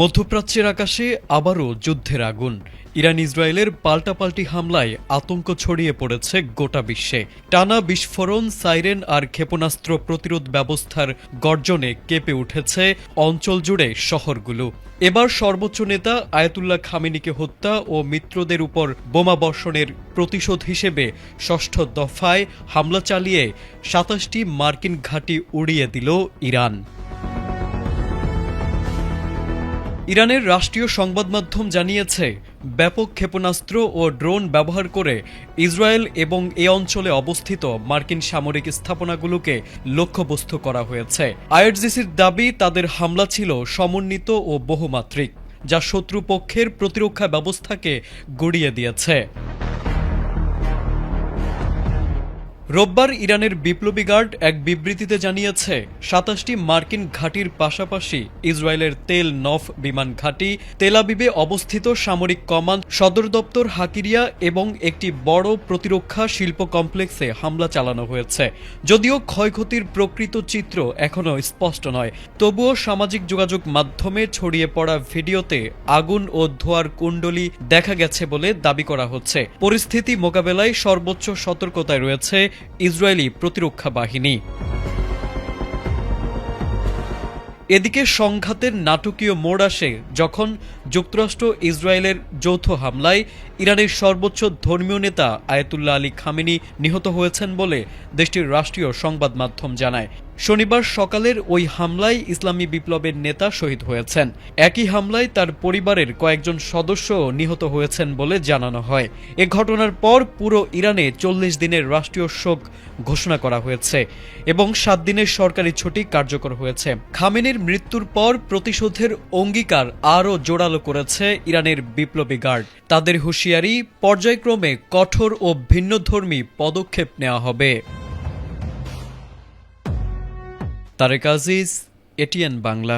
মধ্যপ্রাচ্যের আকাশে আবারও যুদ্ধের আগুন। ইরান ইসরায়েলের পাল্টাপাল্টি হামলায় আতঙ্ক ছড়িয়ে পড়েছে গোটা বিশ্বে। টানা বিস্ফোরণ, সাইরেন আর ক্ষেপণাস্ত্র প্রতিরোধ ব্যবস্থার গর্জনে কেঁপে উঠেছে অঞ্চল জুড়ে শহরগুলো। এবার সর্বোচ্চ নেতা আয়াতুল্লাহ খামেনিকে হত্যা ও মিত্রদের উপর বোমা বর্ষণের প্রতিশোধ হিসেবে ষষ্ঠ দফায় হামলা চালিয়ে ২৭টি মার্কিন ঘাঁটি উড়িয়ে দিল ইরান। ইরানের রাষ্ট্রীয় সংবাদ মাধ্যম জানিয়েছে, ব্যাপক ক্ষেপণাস্ত্র ও ড্রোন ব্যবহার করে ইসরায়েল এবং এ অঞ্চলে অবস্থিত মার্কিন সামরিক স্থাপনাগুলোকে লক্ষ্যবস্তু করা হয়েছে। আইআরজিসির দাবি, তাদের হামলা ছিল সমন্বিত ও বহুমাত্রিক, যা শত্রুপক্ষের প্রতিরক্ষা ব্যবস্থাকে গুঁড়িয়ে দিয়েছে। রোববার ইরানের বিপ্লবী গার্ড এক বিবৃতিতে জানিয়েছে, ২৭টি মার্কিন ঘাঁটির পাশাপাশি ইসরায়েলের তেল নফ বিমান ঘাঁটি, তেল আবিবে অবস্থিত সামরিক কমান্ড সদর দপ্তর হাকিরিয়া এবং একটি বড় প্রতিরক্ষা শিল্প কমপ্লেক্সে হামলা চালানো হয়েছে। যদিও ক্ষয়ক্ষতির প্রকৃত চিত্র এখনও স্পষ্ট নয়, তবুও সামাজিক যোগাযোগ মাধ্যমে ছড়িয়ে পড়া ভিডিওতে আগুন ও ধোঁয়ার কুণ্ডলী দেখা গেছে বলে দাবি করা হচ্ছে। পরিস্থিতি মোকাবেলায় সর্বোচ্চ সতর্কতায় রয়েছে ইসরায়েলি প্রতিরক্ষা বাহিনী। এদিকে সংঘাতের নাটকীয় মোড় আসে যখন যুক্তরাষ্ট্র ইসরায়েলের যৌথ হামলায় ইরানের সর্বোচ্চ ধর্মীয় নেতা আয়াতুল্লাহ আলী খামেনি নিহত হয়েছেন বলে দেশটির রাষ্ট্রীয় সংবাদ মাধ্যম জানায়। শনিবার সকালের ওই হামলায় ইসলামী বিপ্লবের নেতা শহীদ হয়েছেন। একই হামলায় তার পরিবারের কয়েকজন সদস্য নিহত হয়েছেন বলে জানানো হয়। এ ঘটনার পর পুরো ইরানে ৪০ দিনের রাষ্ট্রীয় শোক ঘোষণা করা হয়েছে এবং ৭ দিনের সরকারি ছুটি কার্যকর হয়েছে। খামেনির মৃত্যুর পর প্রতিশোধের অঙ্গীকার আরও জোরালো করেছে ইরানের বিপ্লবী গার্ড। তাদের হুঁশিয়ারি, পর্যায়ক্রমে কঠোর ও ভিন্নধর্মী পদক্ষেপ নেওয়া হবে। তারেক আজিজ, এটিএন বাংলা।